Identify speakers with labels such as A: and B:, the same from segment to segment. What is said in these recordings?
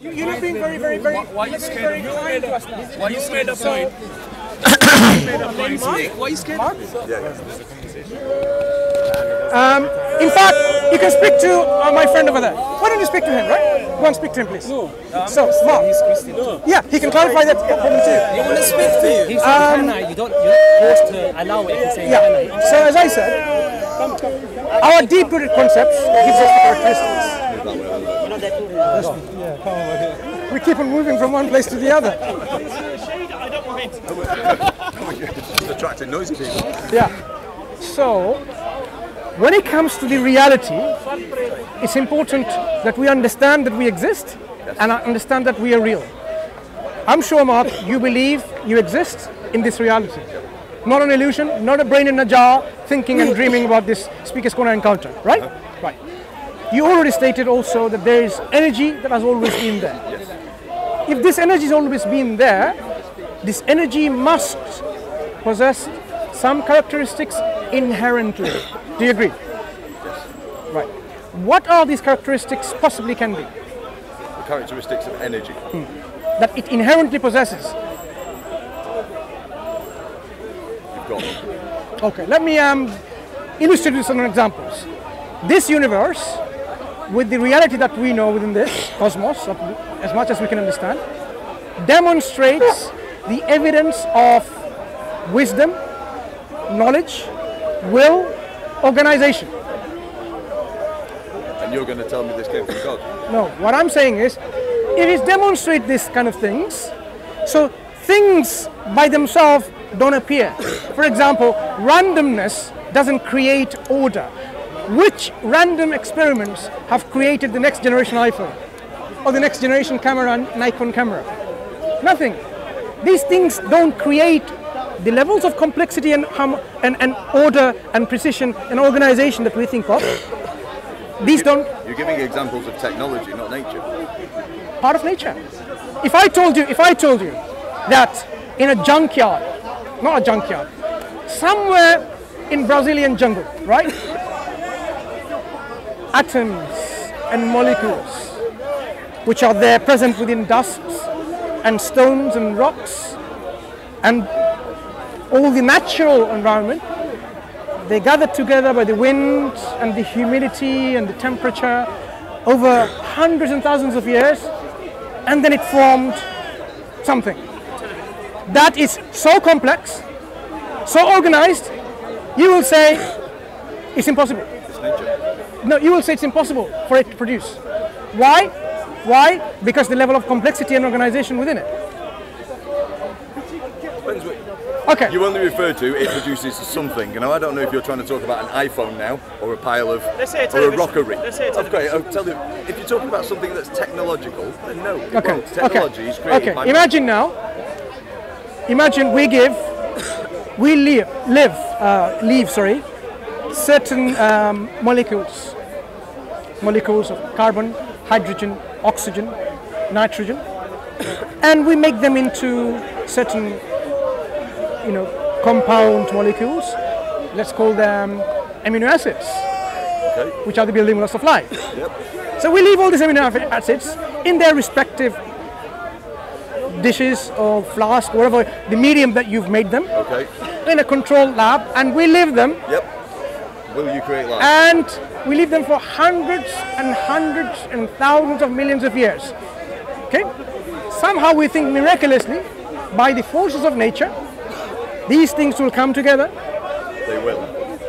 A: You're being very, very, very. Why are you scared of kind to us now? Why are you scared of point? Why are you scared?
B: In fact, you can speak to my friend over there. Why don't you speak to him, right? Go and speak to him, please.
C: No.
B: So, Mark.
C: He's Christian. No.
B: Yeah, he can clarify that problem too.
C: He want to speak to you. He's you're forced to allow it if you say
B: So as I said, our deep-rooted concepts gives us the characteristics. We keep on moving from one place to the other.
A: I don't mind.
D: Just attracting noisy people.
B: Yeah. So, when it comes to the reality, it's important that we understand that we exist and understand that we are real. I'm sure, Mark, you believe you exist in this reality. Not an illusion, not a brain in a jar, thinking and dreaming about this Speaker's Corner encounter, right? Right. You already stated also that there is energy that has always been there.
D: Yes.
B: If this energy has always been there, this energy must possess some characteristics inherently. Do you agree?
D: Yes.
B: Right. What are these characteristics possibly can be?
D: The characteristics of energy.
B: That it inherently possesses.
D: You've got them.
B: Okay, let me illustrate with some examples. This universe, with the reality that we know within this cosmos, as much as we can understand, demonstrates the evidence of wisdom, knowledge, will, organization.
D: And you're going to tell me this came from God?
B: No, what I'm saying is, it is demonstrate this kind of things, so things by themselves don't appear. For example, randomness doesn't create order. Which random experiments have created the next generation iPhone? Or the next generation camera, Nikon camera? Nothing. These things don't create the levels of complexity and order and precision and organization that we think of. These don't.
D: You're giving examples of technology, not nature.
B: Part of nature. If I told you that in a junkyard, not a junkyard, somewhere in Brazilian jungle, right? Atoms and molecules, which are there present within dust and stones and rocks and all the natural environment, they gathered together by the wind and the humidity and the temperature over hundreds and thousands of years, and then it formed something that is so complex, so organized, you will say it's impossible.
D: It's nature.
B: No, you will say it's impossible for it to produce. Why? Why? Because the level of complexity and organization within it.
D: Depends what.
B: Okay.
D: You only refer to it produces something. You know, I don't know if you're trying to talk about an iPhone now, or a pile of, or a rockery. Okay, I'll tell you. If you're talking about something that's technological, then no.
B: Okay.
D: Technology is created by.
B: Imagine now. Imagine we leave certain molecules of carbon, hydrogen, oxygen, nitrogen, and we make them into certain, compound molecules. Let's call them amino acids, which are the building blocks of life.
D: Yep.
B: So we leave all these amino acids in their respective dishes or flask, whatever the medium that you've made them, in a controlled lab, and we leave them.
D: Yep. Will you create life?
B: And we leave them for hundreds and thousands of millions of years. Okay? Somehow we think miraculously, by the forces of nature, these things will come together.
D: They will.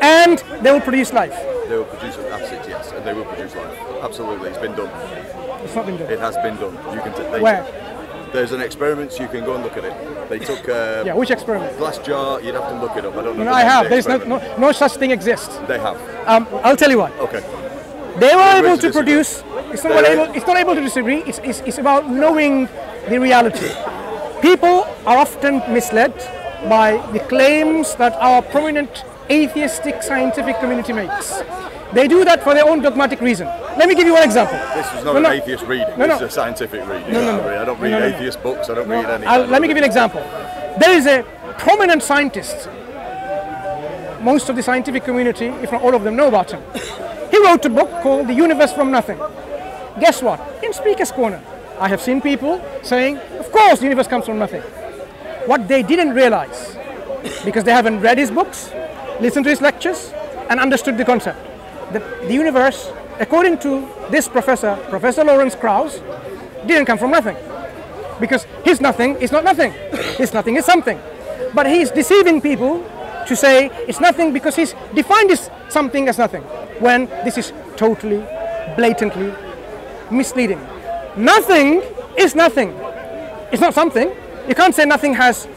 B: And they will produce life.
D: They will produce acids, yes, and they will produce life. Absolutely, it's been done.
B: It's not been done.
D: It has been done. You can.
B: Where?
D: There's an experiment, so you can go and look at it. They took
B: which experiment?
D: Glass jar. You'd have to look it up. I don't know.
B: No, I have. There's no such thing exists.
D: They have.
B: I'll tell you what.
D: Okay.
B: They were able to produce. It's not able to disagree. It's about knowing the reality. People are often misled by the claims that our prominent atheistic scientific community makes. They do that for their own dogmatic reason. Let me give you one example.
D: This is not an atheist reading. This is a scientific reading. I don't read atheist books. I don't read any.
B: Let me give you an example. There is a prominent scientist. Most of the scientific community, if not all of them, know about him. He wrote a book called The Universe from Nothing. Guess what? In Speaker's Corner, I have seen people saying, of course the universe comes from nothing. What they didn't realize, because they haven't read his books, listened to his lectures, and understood the concept, that the universe, according to this professor, Professor Lawrence Krauss, didn't come from nothing. Because his nothing is not nothing. His nothing is something. But he's deceiving people to say it's nothing because he's defined this something as nothing, when this is totally, blatantly misleading. Nothing is nothing. It's not something. You can't say nothing has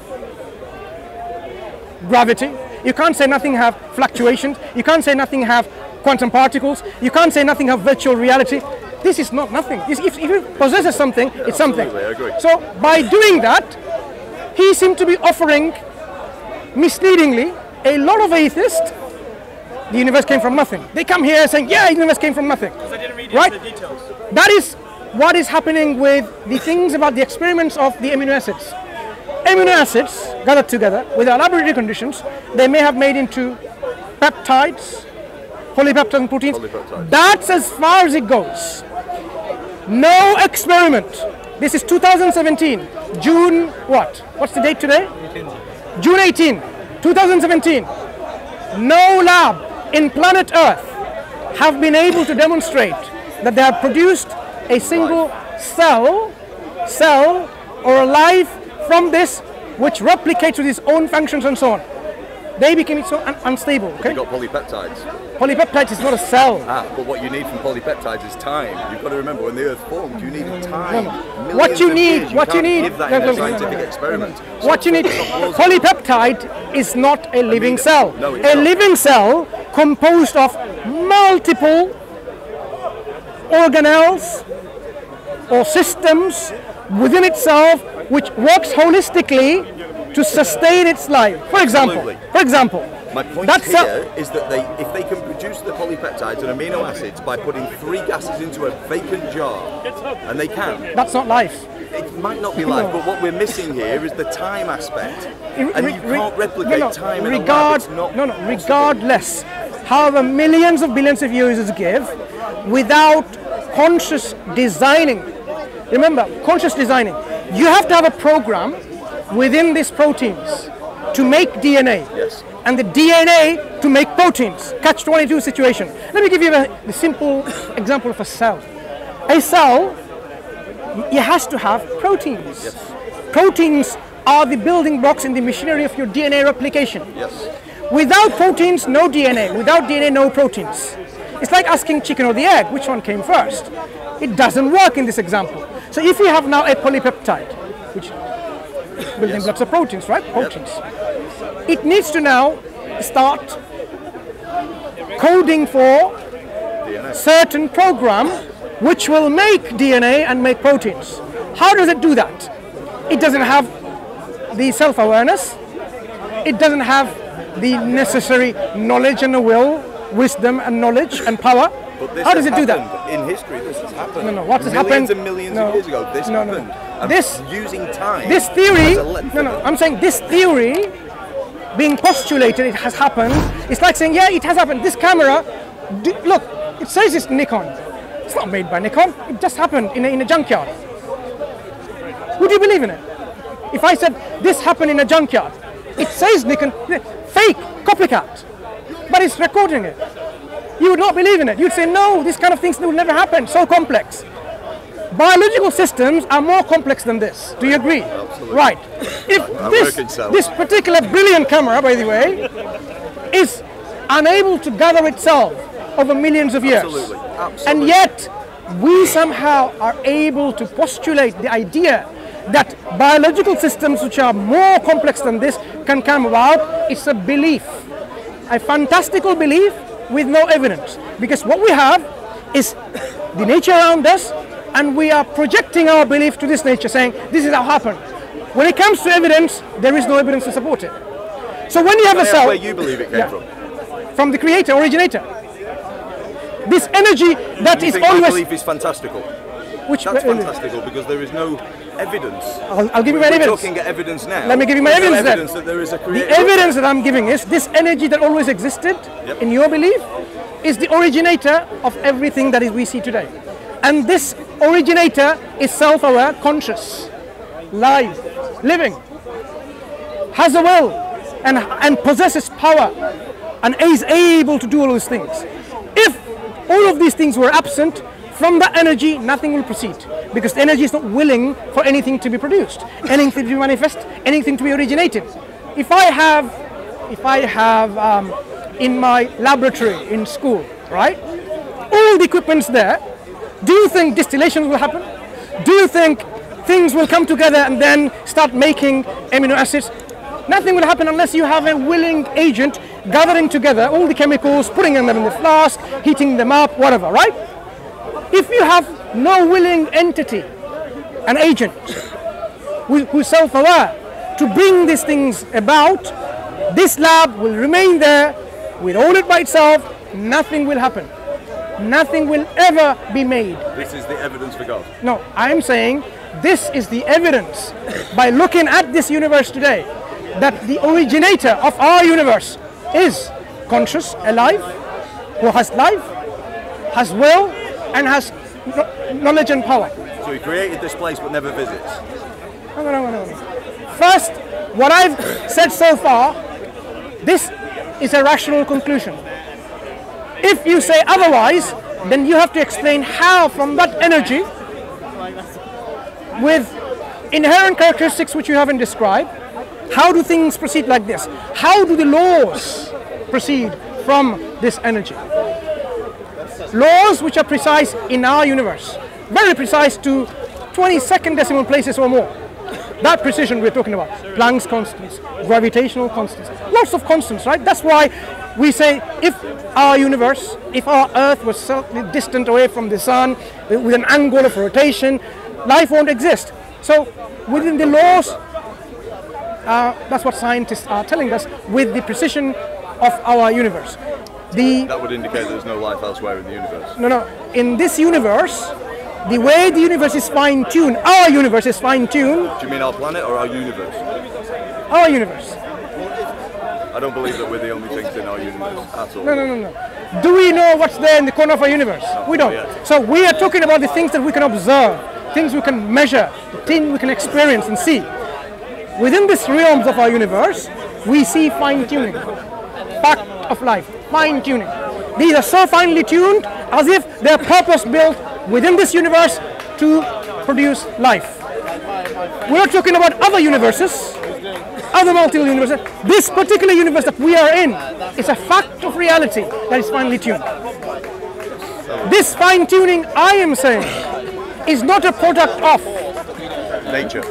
B: gravity. You can't say nothing have fluctuations. You can't say nothing have quantum particles. You can't say nothing have virtual reality. This is not nothing. If it possesses something, it's something.
D: I agree.
B: So by doing that, he seemed to be offering, misleadingly, a lot of atheists, the universe came from nothing. They come here saying, yeah, the universe came from nothing.
A: Because I didn't read
B: right?
A: into the details.
B: That is what is happening with the things about the experiments of the amino acids. Amino acids gathered together with our laboratory conditions, they may have made into peptides, polypeptides and proteins.
D: Polypeptides.
B: That's as far as it goes. No experiment. This is 2017, June what? What's the date today? 18. June 18, 2017. No lab in planet Earth have been able to demonstrate that they have produced a single cell or a life from this which replicates with its own functions and so on. They became so unstable. Okay?
D: You've got polypeptides.
B: Polypeptides is not a cell.
D: But what you need from polypeptides is time. You've got to remember, when the Earth formed, you needed time.
B: What you need,
D: give that in a scientific experiment.
B: What you need, polypeptide is not a living cell.
D: No, it's
B: a
D: not.
B: living cell composed of multiple organelles or systems within itself which works holistically to sustain its life. For example,
D: my point here is that if they can produce the polypeptides and amino acids by putting 3 gases into a vacant jar, and they can.
B: That's not life.
D: It might not be life, but what we're missing here is the time aspect. And you can't replicate time in a lab. It's not possible.
B: Regardless, however millions of billions of users give, without conscious designing. Remember, conscious designing. You have to have a program within these proteins to make DNA.
D: Yes.
B: And the DNA to make proteins. Catch-22 situation. Let me give you the simple example of a cell. A cell, it has to have proteins.
D: Yes.
B: Proteins are the building blocks in the machinery of your DNA replication.
D: Yes.
B: Without proteins, no DNA. Without DNA, no proteins. It's like asking chicken or the egg, which one came first? It doesn't work in this example. So if you have now a polypeptide, which building blocks of proteins, right? Proteins. Yep. It needs to now start coding for
D: DNA.
B: Certain program which will make DNA and make proteins. How does it do that? It doesn't have the self-awareness. It doesn't have the necessary knowledge and the will, wisdom and knowledge and power. How does it do that?
D: In history, this has happened.
B: No, what has happened?
D: Millions and millions of years ago, this happened.
B: This
D: using time.
B: This theory. I'm saying this theory being postulated, it has happened. It's like saying, yeah, it has happened. This camera, look, it says it's Nikon. It's not made by Nikon. It just happened in a junkyard. Would you believe in it? If I said this happened in a junkyard, it says Nikon, fake, copycat, but it's recording it. You would not believe in it. You'd say, no, this kind of things will never happen. So complex. Biological systems are more complex than this. Do you agree?
D: Absolutely.
B: Right. If this particular brilliant camera, by the way, is unable to gather itself over millions of years,
D: Absolutely. Absolutely.
B: and yet we somehow are able to postulate the idea that biological systems which are more complex than this can come about, it's a belief, a fantastical belief with no evidence. Because what we have is the nature around us, and we are projecting our belief to this nature, saying this is how it happened. When it comes to evidence, there is no evidence to support it. So when you have a cell,
D: where you believe it came
B: from the creator, originator, this energy that is always.
D: My belief is fantastical. That's fantastical because there is no evidence.
B: I'll give you my evidence.
D: We're talking evidence now.
B: Let me give you my evidence then.
D: That there is a creator.
B: The evidence that I'm giving is this energy that always existed in your belief is the originator of everything that we see today. And this originator is self-aware, conscious, live, living, has a will, and possesses power, and is able to do all those things. If all of these things were absent, from that energy, nothing will proceed, because the energy is not willing for anything to be produced, anything to be manifest, anything to be originated. If I have in my laboratory in school, right, all the equipment's there, do you think distillations will happen? Do you think things will come together and then start making amino acids? Nothing will happen unless you have a willing agent gathering together all the chemicals, putting them in the flask, heating them up, whatever, right? If you have no willing entity, an agent who's self-aware to bring these things about, this lab will remain there, will own it by itself, nothing will happen. Nothing will ever be made.
D: This is the evidence for God.
B: No, I'm saying this is the evidence by looking at this universe today that the originator of our universe is conscious, alive, who has life, has will, and has knowledge and power.
D: So he created this place but never visits.
B: No. First, what I've said so far, this is a rational conclusion. If you say otherwise, then you have to explain how from that energy, with inherent characteristics which you haven't described, how do things proceed like this? How do the laws proceed from this energy? Laws which are precise in our universe, very precise to 22nd decimal places or more. That precision we're talking about. Planck's constants, gravitational constants, lots of constants, right? That's why we say if our universe, if our Earth was so distant away from the sun with an angle of rotation, life won't exist. So within the laws, that's what scientists are telling us with the precision of our universe.
D: That would indicate there's no life elsewhere in the universe.
B: No. In this universe, the way the universe is fine-tuned, our universe is fine-tuned.
D: Do you mean our planet or our universe?
B: Our universe.
D: I don't believe that we're the only things in our universe at all.
B: No. Do we know what's there in the corner of our universe?
D: No,
B: we don't.
D: Yet.
B: So we are talking about the things that we can observe, things we can measure, things we can experience and see. Within this realms of our universe, we see fine-tuning, fact of life, fine-tuning. These are so finely tuned as if they're purpose-built within this universe to produce life. We're talking about other universes, other multiple universes. This particular universe that we are in is a fact of reality that is finely tuned. This fine-tuning, I am saying, is not a product of
D: nature.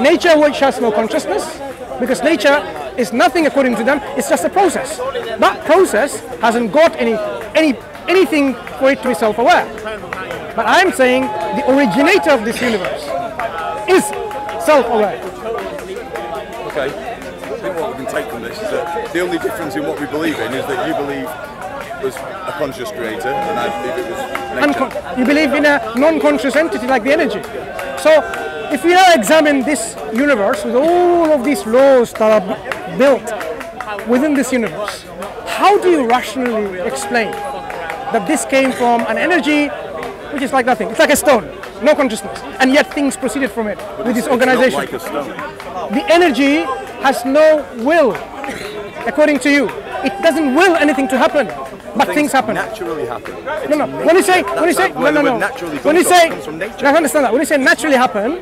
B: Nature which has no consciousness, because nature is nothing according to them, it's just a process. That process hasn't got anything for it to be self-aware. But I'm saying the originator of this universe is self-aware.
D: Okay. I think what we can take from this is that the only difference in what we believe in is that you believe there's a conscious creator and I believe it was nature.
B: You believe in a non-conscious entity like the energy. So if we now examine this universe with all of these laws that are built within this universe, how do you rationally explain that this came from an energy which is like nothing? It's like a stone, no consciousness, and yet things proceeded from it with this organization.
D: It's not like a stone.
B: The energy has no will, according to you. It doesn't will anything to happen, but things happen.
D: Naturally happen.
B: No. When you say, no. When you say, I understand that. When you say naturally happen,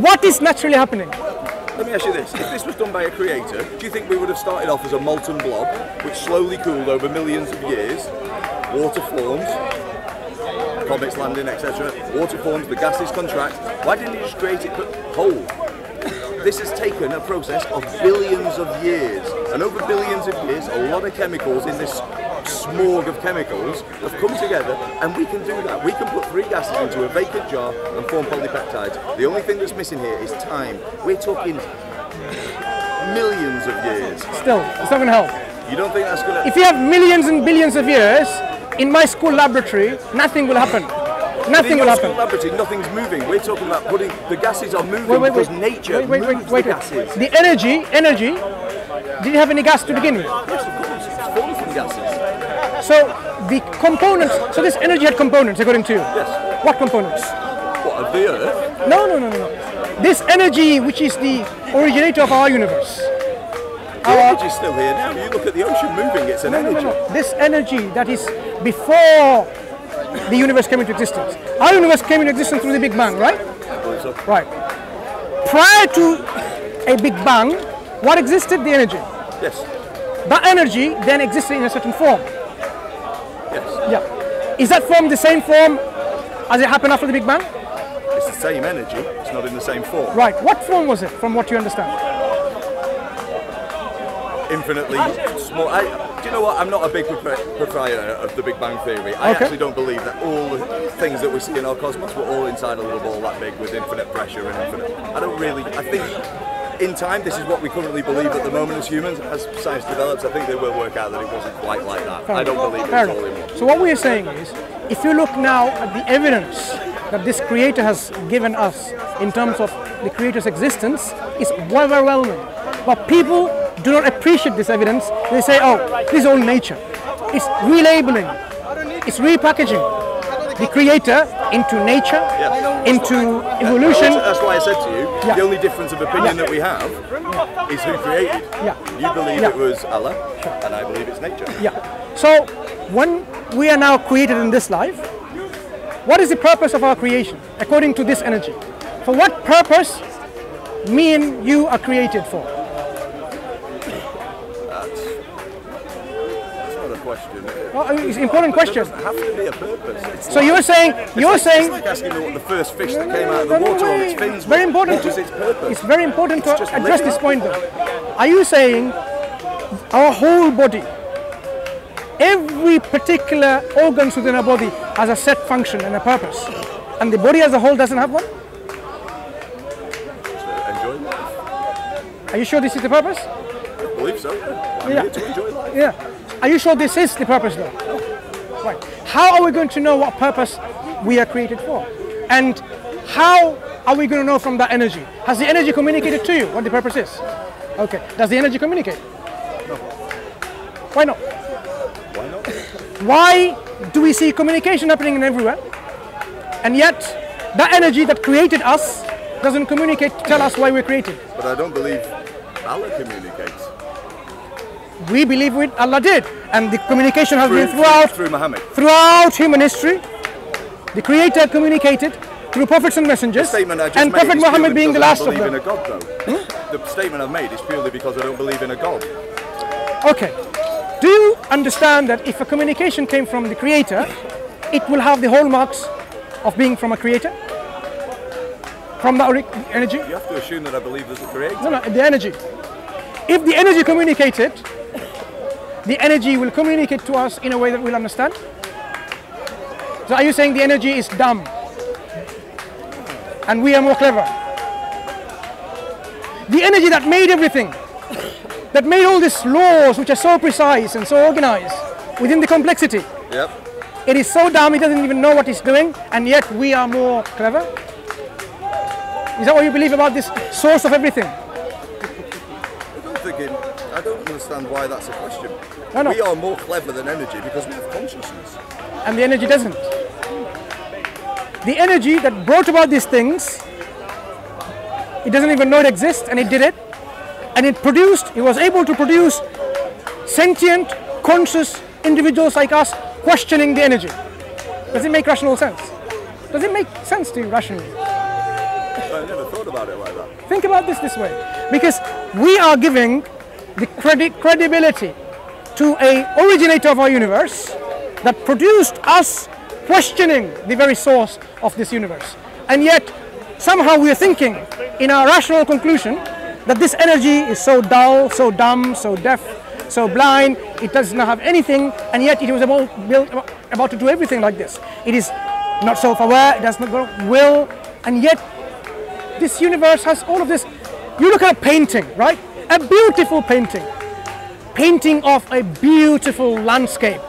B: what is naturally happening?
D: Let me ask you this, if this was done by a creator, do you think we would have started off as a molten blob, which slowly cooled over millions of years, water forms, comets landing, etc., water forms, the gases contract, why didn't you just create it whole? This has taken a process of billions of years, and over billions of years, a lot of chemicals in this smorg of chemicals have come together, and we can do that. We can put 3 gases into a vacant jar and form polypeptides. The only thing that's missing here is time. We're talking millions of years.
B: Still, it's not going to help.
D: You don't think that's going to...
B: If you have millions and billions of years, in my school laboratory, nothing will happen. Nothing will happen.
D: In your laboratory, nothing's moving. We're talking about putting... The gases are moving because nature moves the gases.
B: The energy, did it have any gas to begin with?
D: Yes, of course. It's formed from gases.
B: So the components, so this energy had components according to you?
D: Yes.
B: What components?
D: What, of the Earth?
B: No. This energy, which is the originator of our universe.
D: The energy's still here now. You look at the ocean moving, it's an energy.
B: No. This energy that is before the universe came into existence. Our universe came into existence through the Big Bang, right?
D: I believe so.
B: Right. Prior to a Big Bang, what existed? The energy.
D: Yes.
B: That energy then existed in a certain form.
D: Yes.
B: Yeah. Is that form the same form as it happened after the Big Bang?
D: It's the same energy, it's not in the same form.
B: Right. What form was it, from what you understand?
D: Infinitely small. Do you know what? I'm not a big proprietor of the Big Bang Theory. I actually don't believe that all the things that we see in our cosmos were all inside a little ball that big with infinite pressure and infinite. I think in time, this is what we currently believe at the moment as humans. As science develops, I think they will work out that it wasn't quite like that. I don't believe it's all in one.
B: So what we are saying is, if you look now at the evidence that this creator has given us in terms of the creator's existence, it's overwhelming. But people do not appreciate this evidence. They say, oh, this is all nature. It's relabeling, it's repackaging the creator into nature, into evolution.
D: That's why I said to you, the only difference of opinion that we have is who created. You believe it was Allah, and I believe it's nature.
B: So when we are now created in this life, what is the purpose of our creation according to this energy? For what purpose me and you are created for?
D: Question.
B: It's an important question.
D: There doesn't have to be a purpose.
B: So you're saying
D: it's like asking me what the first fish that came out of the water on its fins.
B: Very important.
D: What was its purpose?
B: It's very important to address this point, though. Are you saying our whole body, every particular organs within our body has a set function and a purpose, and the body as a whole doesn't have one?
D: So enjoy life.
B: Are you sure this is the purpose?
D: I believe so. I'm here to enjoy life.
B: Yeah. Are you sure this is the purpose, though? Right. How are we going to know what purpose we are created for? And how are we going to know from that energy? Has the energy communicated to you what the purpose is? Okay. Does the energy communicate?
D: No.
B: Why not?
D: Why not?
B: Why do we see communication happening in everywhere, and yet that energy that created us doesn't communicate to tell us why we're created?
D: But I don't believe Allah communicates.
B: We believe Allah did, and the communication has been
D: through Muhammad.
B: Throughout human history. The Creator communicated through prophets and messengers, and Prophet Muhammad being the last of them.
D: I don't believe in a God, though. The statement I've made is purely because I don't believe in a God.
B: Okay. Do you understand that if a communication came from the Creator, it will have the hallmarks of being from a Creator? From that energy?
D: You have to assume that I believe there's a Creator.
B: No, the energy. If the energy communicated, the energy will communicate to us in a way that we'll understand. So are you saying the energy is dumb and we are more clever? The energy that made everything, that made all these laws which are so precise and so organized within the complexity.
D: Yep.
B: It is so dumb it doesn't even know what it's doing, and yet we are more clever? Is that what you believe about this source of everything?
D: I don't understand why that's a question.
B: No.
D: We are more clever than energy because we have consciousness.
B: And the energy doesn't. The energy that brought about these things, it doesn't even know it exists, and it did it. And it was able to produce sentient, conscious individuals like us questioning the energy. Does it make rational sense? Does it make sense to you rationally?
D: I never thought about it like that.
B: Think about this way. Because we are giving the credibility to an originator of our universe that produced us questioning the very source of this universe. And yet, somehow we are thinking in our rational conclusion that this energy is so dull, so dumb, so deaf, so blind, it does not have anything, and yet it was about to do everything like this. It is not self-aware, it does not will, and yet this universe has all of this. You look at a painting, right? A beautiful painting. Painting of a beautiful landscape.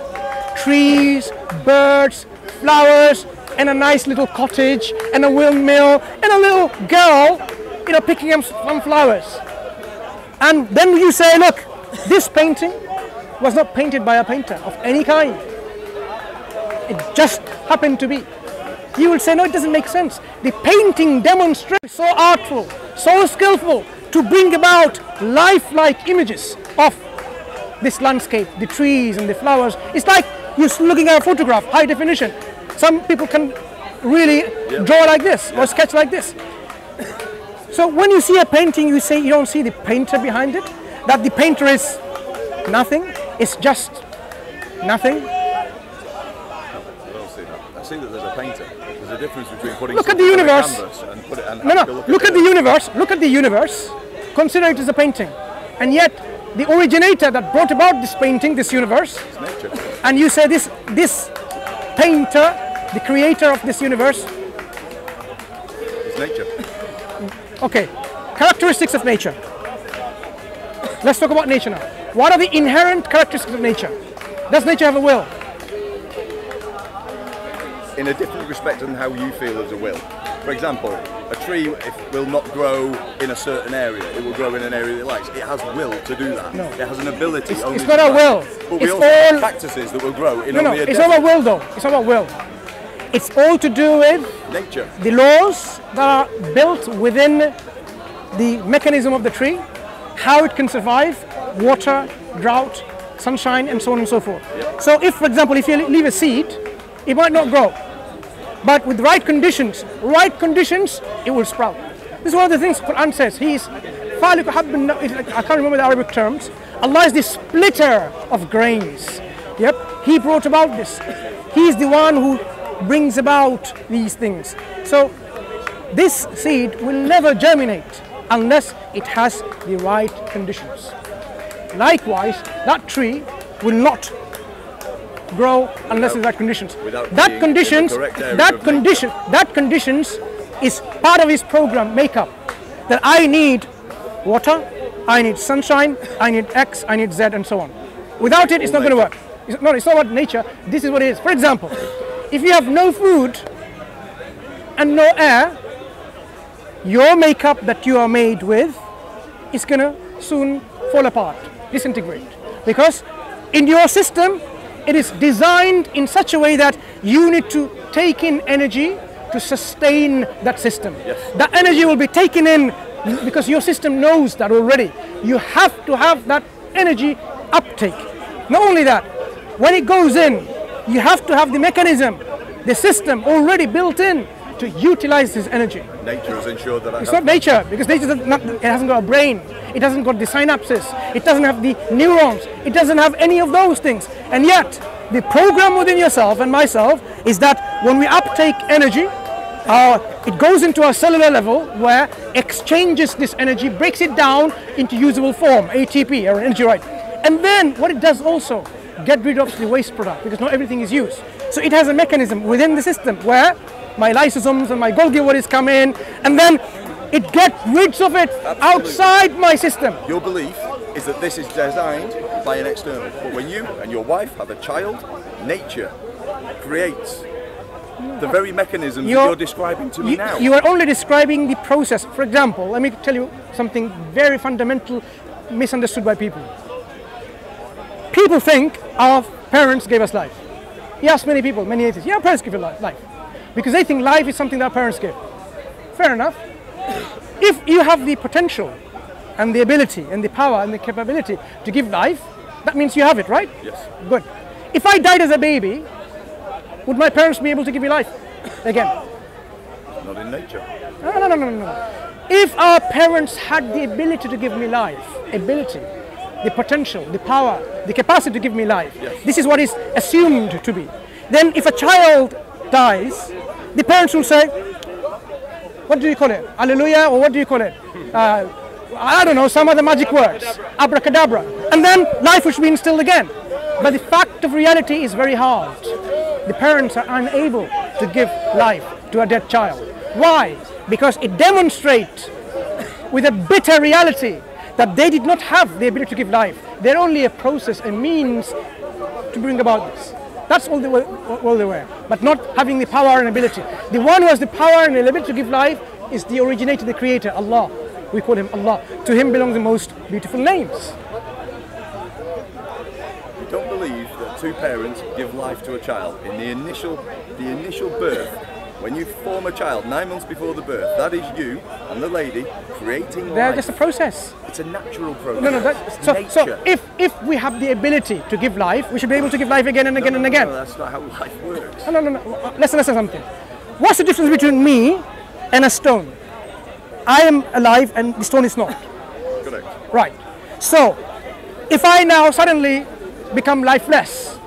B: Trees, birds, flowers, and a nice little cottage, and a windmill, and a little girl, picking up some flowers. And then you say, look, this painting was not painted by a painter of any kind. It just happened to be. You will say, no, it doesn't make sense. The painting demonstrates so artful, so skillful to bring about lifelike images of this landscape, the trees and the flowers. It's like you're looking at a photograph, high definition. Some people can really draw like this or sketch like this. So when you see a painting, you say you don't see the painter behind it, that the painter is nothing, it's just nothing.
D: I don't see that. I see that there's a painter. There's a difference between putting
B: look at the universe.
D: On a canvas and put it and
B: look at the universe. Look at the universe. Consider it as a painting. And yet the originator that brought about this painting, this universe,
D: it's nature.
B: And you say this painter, the creator of this universe,
D: it's nature.
B: Okay, characteristics of nature. Let's talk about nature now. What are the inherent characteristics of nature? Does nature have a will?
D: In a different respect than how you feel as a will. For example, a tree will not grow in a certain area. It will grow in an area that it likes. It has will to do that.
B: No.
D: It has an ability.
B: It's not a will.
D: But we also have cactuses that will grow in only a
B: it's not about will though. It's not about will. It's all to do with
D: nature.
B: The laws that are built within the mechanism of the tree, how it can survive, water, drought, sunshine, and so on and so forth. Yep. So if, for example, if you leave a seed, it might not grow. But with the right conditions, it will sprout. This is one of the things Quran says. He is, I can't remember the Arabic terms. Allah is the splitter of grains. Yep, He brought about this. He is the one who brings about these things. So this seed will never germinate unless it has the right conditions. Likewise, that tree will not grow unless there's right conditions. That conditions is part of his program makeup. That I need water, I need sunshine, I need X, I need Z, and so on. Without it, it's not going to work. It's not about nature. This is what it is. For example, if you have no food and no air, your makeup that you are made with is going to soon fall apart, disintegrate. Because in your system, it is designed in such a way that you need to take in energy to sustain that system.
D: Yes.
B: That energy will be taken in because your system knows that already. You have to have that energy uptake. Not only that, when it goes in, you have to have the mechanism, the system already built in to utilize this energy.
D: Nature has ensured that
B: it's not nature, because nature it hasn't got a brain, it hasn't got the synapses, it doesn't have the neurons, it doesn't have any of those things. And yet, the program within yourself and myself is that when we uptake energy, it goes into a cellular level where exchanges this energy, breaks it down into usable form, ATP or energy, right? And then what it does also, get rid of the waste product, because not everything is used. So it has a mechanism within the system where my lysosomes and my Golgi bodies come in, and then it gets rid of it outside my system.
D: Your belief is that this is designed by an external, but when you and your wife have a child, nature creates the very mechanisms that you're describing to me now.
B: You are only describing the process. For example, let me tell you something very fundamental, misunderstood by people. People think our parents gave us life. Yes, many people, many atheists, yeah, parents give you life. Because they think life is something that our parents give. Fair enough. If you have the potential and the ability and the power and the capability to give life, that means you have it, right?
D: Yes.
B: Good. If I died as a baby, would my parents be able to give me life again?
D: Not in nature.
B: No. If our parents had the ability to give me life, the potential, the power, the capacity to give me life,
D: yes.
B: This is what is assumed to be. Then if a child dies, the parents will say, what do you call it? Hallelujah, or what do you call it? I don't know, some other magic words. Abracadabra. And then life will be instilled again. But the fact of reality is very hard. The parents are unable to give life to a dead child. Why? Because it demonstrates with a bitter reality that they did not have the ability to give life. They're only a process, a means to bring about this. That's all they were, but not having the power and ability. The one who has the power and the ability to give life is the originator, the creator, Allah. We call him Allah. To him belong the most beautiful names.
D: You don't believe that two parents give life to a child in the initial birth? When you form a child 9 months before the birth, that is you and the lady creating
B: They're
D: life.
B: just a process.
D: It's a natural process.
B: No,
D: It's
B: so
D: nature.
B: if we have the ability to give life, we should be able to give life again and again and again.
D: No, that's not how life works.
B: No. Listen something. What's the difference between me and a stone? I am alive and the stone is not.
D: Correct.
B: Right. So, if I now suddenly become lifeless,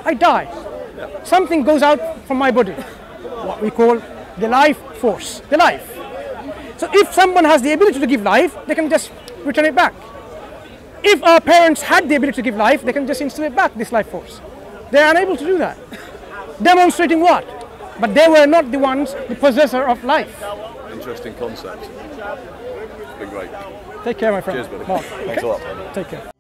B: I die.
D: Yeah.
B: Something goes out from my body, what we call the life force, the life. So if someone has the ability to give life, they can just return it back. If our parents had the ability to give life, they can just instill it back, this life force. They are unable to do that. Demonstrating what? But they were not the ones, the possessor of life.
D: Interesting concept. It's been great.
B: Take care, my friend.
D: Cheers, buddy.
B: Mark.
D: Thanks a lot.
B: Take care.